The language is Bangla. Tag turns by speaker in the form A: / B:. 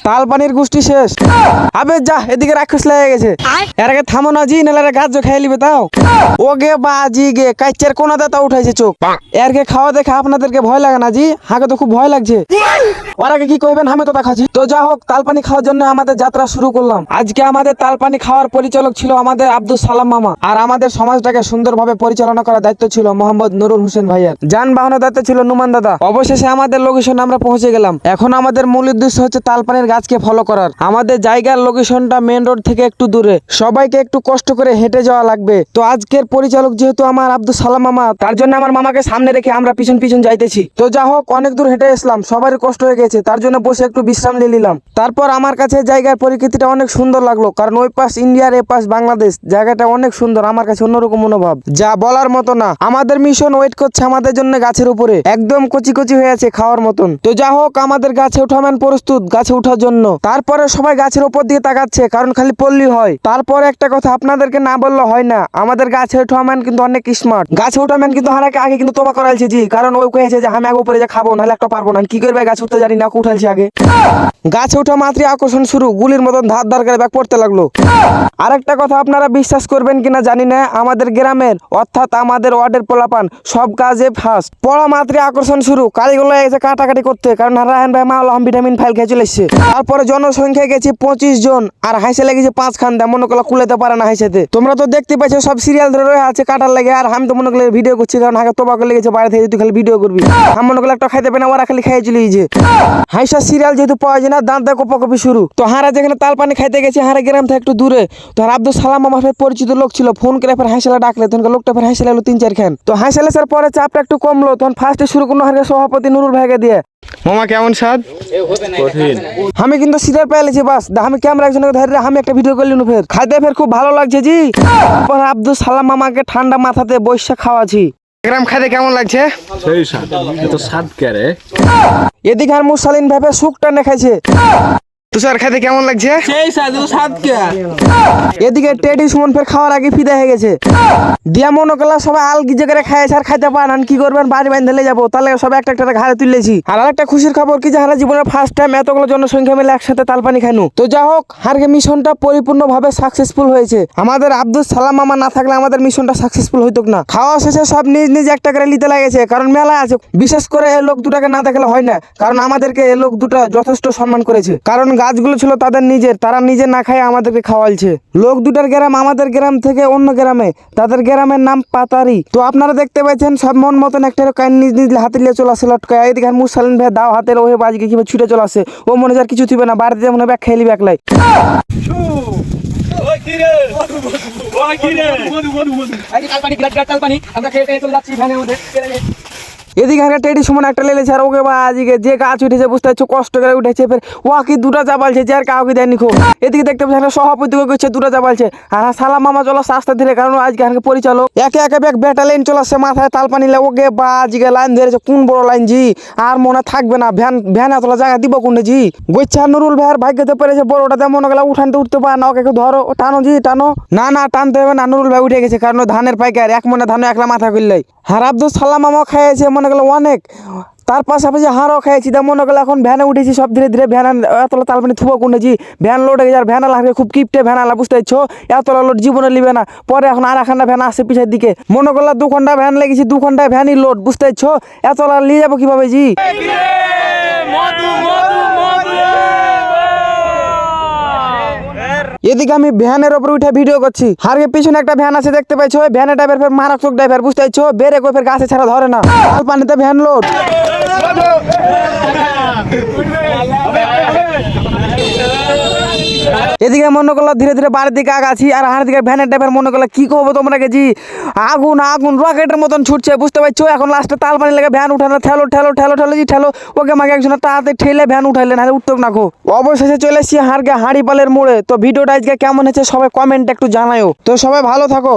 A: তাল পানির গোষ্ঠী শেষ। আবে যা, এদিকে রাক্ষস লেগে গেছে। এর আগে থামো না জি, নাহলে গাছ খেয়ে নিবে। তাও ওগে বাজি গে কাইচের কোনা দাতা উঠাইছে চোখ। এরকে খাওয়া দেখে আপনাদেরকে ভয় লাগে না জি? হাকে তো খুব ভয় লাগছে। ওর আগে কি কইবেন, আমি তো দেখাচ্ছি। তো যা হোক, তালপানি খাওয়ার জন্য আমাদের যাত্রা শুরু করলাম। আজকে আমাদের তালপানি খাওয়ার পরিচালক ছিল আমাদের আব্দুল সালাম মামা, আর আমাদের সমাজটাকে সুন্দরভাবে পরিচালনা করার দায়িত্ব ছিল মোহাম্মদ নুরুল হোসেন ভাইয়ের। যানবাহনের দায়িত্ব ছিল নুমান দাদা। অবশেষে আমাদের লোকেশনে আমরা পৌঁছে গেলাম। এখন আমাদের মূল উদ্দেশ্য হচ্ছে তালপানির গাছকে ফলো করার। আমাদের জায়গার লোকেশনটা মেন রোড থেকে একটু দূরে, সবাইকে একটু কষ্ট করে হেঁটে যাওয়া লাগবে। তো আজকের পরিচালক যেহেতু আমার আব্দুল সালাম মামা, তার জন্য আমার মামাকে সামনে রেখে আমরা পিছন পিছন যাইতেছি। তো যা হোক, অনেক দূর হেঁটে আসলাম, সবারই কষ্ট হয়ে গেছে, তার জন্য বসে একটু বিশ্রাম নিয়ে নিলাম। তারপর আমার কাছে জায়গার পরিস্থিতিটা অনেক সুন্দর লাগলো, কারণ ওই পাশ ইন্ডিয়ার এ পাশ বাংলাদেশ, জায়গাটা অনেক সুন্দর। আমার কাছে অন্যরকম মনোভাব, যা বলার মতো না। আমাদের মিশন ওয়েট করছে আমাদের জন্য গাছের উপরে, একদম কচি কচি হয়ে আছে খাওয়ার মতন। তো যা হোক, আমাদের গাছে উঠাবেন প্রস্তুত গাছে উঠার জন্য। তারপরে সবাই গাছের উপর দিকে তাকাচ্ছে, কারণ খালি পল্লী হয়। তারপরে একটা কথা আপনাদেরকে না বললে হয় না, আমাদের গাছে উঠাবেন কিন্তু অনেক স্মার্ট। গাছে উঠাবেন কিন্তু হারাকে আগে কিন্তু তোবা করাইছে জি, কারণ ওই কয়েছে যে আমি আগে উপরে যে খাবো, নাহলে একটা পারবো না। কি করবে, গাছ উঠতে জানি না, উঠাইছে আগে। গাছে ওঠা মাত্রই আকর্ষণ শুরু, গুলির মতন ধার ধার করে ব্যাগ পড়তে লাগলো। আরেকটা কথা আপনারা বিশ্বাস করবেন কিনা জানি না, আমাদের গ্রামের অর্থাৎ আমাদের ওয়ার্ডের পোলাপান সব কাজে ফার্স্ট। পড়া মাত্রই আকর্ষণ শুরু, কালীগুলো এসে কাটাকাটি করতে, কারণ রায়হান ভাই মাওলাম ভিটামিন ফাইল খেয়ে চলে এসছে। তারপরে জনসংখ্যা গেছে 25 জন, আর হাইসে লেগেছে 5 খান্দা। মনে করলে কুলেতে পারে না হাইসেতে। তোমরা তো দেখতে পাইছো সব সিরিয়াল ধরে রয়ে আছে কাটার লাগে, আর আমি তো মনে করলে ভিডিও করছি, কারণ হাকে তোবা করে লেগেছে বাইরে থেকে, তুই খালি ভিডিও করবি। আমি মনে করলে একটা খাইতে পারে না, ওরা খালি খাইয়ে চলে গেছে। হাইসা সিরিয়াল যেহেতু পাওয়া যায় না, দাঁত কপি শুরু। তো হারা যেখানে তাল পানি খাইতে গেছে, হারা গ্রাম থেকে একটু দূরে। তো আব্দুল সালাম মামার পরিচিত লোক ছিল, ফোন করে ফের হাইসালা ডাকলে, তখন লোকটা ফের হাইসালা 3-4 খান। তো হাইসালা স্যার পরে চাপটা একটু কমলো, তখন ফার্স্টে শুরু করলো হারকে সভাপতি নুরুল ভাইকে দিয়ে। মামা কেমন স্বাদ? আমি কিন্তু সিরিয়াল পেয়েছি, বাস আমি ক্যামেরা একজনকে ধরে আমি একটা ভিডিও করলি ফের খাইতে ফের খুব ভালো লাগছে জি। পরে আব্দুল সালাম মামাকে ঠান্ডা মাথাতে বৈশা খাওয়াছি। গ্রাম খাইতে কেমন লাগছে?
B: সেই স্বাদ, এত স্বাদ কে রে?
A: এদিকে আর মুসালিন ভাবে সুখটা দেখাইছে। তুষার খাইতে কেমন লাগছে?
C: সেই স্বাদ কে।
A: এদিকে টেডি সুমন ফের খাওয়ার আগে ফিদা হয়ে গেছে। দিয়া মনে করলাম সবাই আলগিজে করে খাইছে, আর খাইতে পারেন কি করবেন, বাড়ি বাঁধলে যাবো, তাহলে সবাই একটা একটা ঘাড়ে তুলেছি। আর আরেকটা খুশির খবর কি, যারা জীবনের ফার্স্ট টাইম এতগুলো জনসংখ্যা মিলে একসাথে তালপানি খাইনু। তো যা হোক, হারকে মিশনটা পরিপূর্ণভাবে সাকসেসফুল হয়েছে। আমাদের আব্দুল সালাম মামা না থাকলে আমাদের মিশনটা সাকসেসফুল হইতো না। খাওয়া শেষে সব নিজ নিজ একটা করে নিতে লাগেছে, কারণ মেলা আছে। বিশেষ করে এই লোক দুটাকে না দেখলে হয় না, কারণ আমাদেরকে এই লোক দুটা যথেষ্ট সম্মান করেছে, কারণ গাছগুলো ছিল তাদের নিজের, তারা নিজে না খায় আমাদেরকে খাওয়াইছে। লোক দুটার গ্রাম আমাদের গ্রাম থেকে অন্য গ্রামে, তাদের গ্রামের নাম পাতারি। তো আপনারা দেখতে পাচ্ছেন সব মন মতন একটা নিজ নিজ হাতে নিয়ে চলে আসে লটকায়। এদিকে মুসালিন ভাই দাও হাতের ওহে বাজকে কিভাবে ছুটে চলে আসে, ও মনে যার কিছু থিবে না, বাড়িতে যেমন ব্যাগ খেয়ে নিবে একলাই। এদিকে হারকে টেডি সুমন একটা লেলেছে, আর ওকে বাজিকে যে গাছ উঠেছে বুঝতে পারছো, কষ্ট করে উঠেছে। ফের ওয়াকি দুটা চাপালছে, যে আর কাউকে দেয়নি খো। এদিকে দেখতে পাচ্ছি সভাপতি করছে দুটা চাপালছে, আর সালাম মামা চলাচ্ছে আস্তে ধীরে, কারণ আজকে হারকে পরিচালক একে একে ব্যাগ বেটা লাইন চলাচ্ছে মাথায় তাল পানি। ওকে বাজিকে লাইন ধরেছে, কোন বড় লাইন জি, আর মনে থাকবে না। ভ্যান এতলা জায়গা দিব কোনটা জি। গোচ্ছা নুরুল ভাইয়ের ভাগ্যতে পেরেছে বড়টা, তেমন গেলে উঠানতে উঠতে পারে না, ওকে ধরো টানো জি টানো। না টানতে হবে না, নুরুল ভাই উঠে গেছে, কারণ ধানের পাইকার, এক মনে ধান একলা মাথা করলেই। আর আব্দুল সালাম মামা খাইয়েছে মনে গেল অনেক, তার পাশাপাশি হারও খাইছি। তেমন মনে করলে এখন ভ্যানে উঠেছি সব ধীরে ধীরে। ভ্যান এতলা তালপানি থুবো কোনেছি, ভ্যান লোড হয়ে যায়, আর ভ্যান লাগে খুব কিপটে ভ্যান আলা, বুঝতে পারছো, এতলা লোড জীবনে লিবে না। পরে এখন আর এখানটা ভ্যান আসছে পিছের দিকে, মনে করলে 2 ঘন্টা ভ্যান লেগেছি, 2 ঘন্টায় ভ্যানই লোড, বুঝতে পারছো, এতলা নিয়ে যাবো কিভাবে জি। এদিকে আমি ভ্যানের উপর উঠে ভিডিও করছি, আর পিছনে একটা ভ্যান আছে দেখতে পাইছো, ভ্যানের ড্রাইভার ফের মারাত্মক ড্রাইভার, বুঝতে পারছো, বেরে কই ফের গাছে ছাড়া ধরে না, পানিতে ভ্যান লোড। এদিকে মনে করলো ধীরে ধীরে বাড়ির দিকে আগাছি, আর হার দিকে ভ্যানের ড্রাইভার মনে করলো কি করবো তোমরা গেছি, আগুন আগুন রকেটের মতন ছুটছে, বুঝতে পারছো। এখন লাস্টে তাল পানি লেগে ভ্যান উঠানো, ঠেলো ঠেলো ঠেলো ঠেলো জি ঠেলো, ওকে আমাকে একজন তাড়াতাড়ি ঠেলে ভ্যান উঠাইলে, নাহলে উঠতো না খো। অবশেষে চলে এসেছি হাড়িপালের মোড়ে। তো ভিডিওটা আজকে কেমন হয়েছে সবাই কমেন্ট একটু জানায়ও। তো সবাই ভালো থাকো।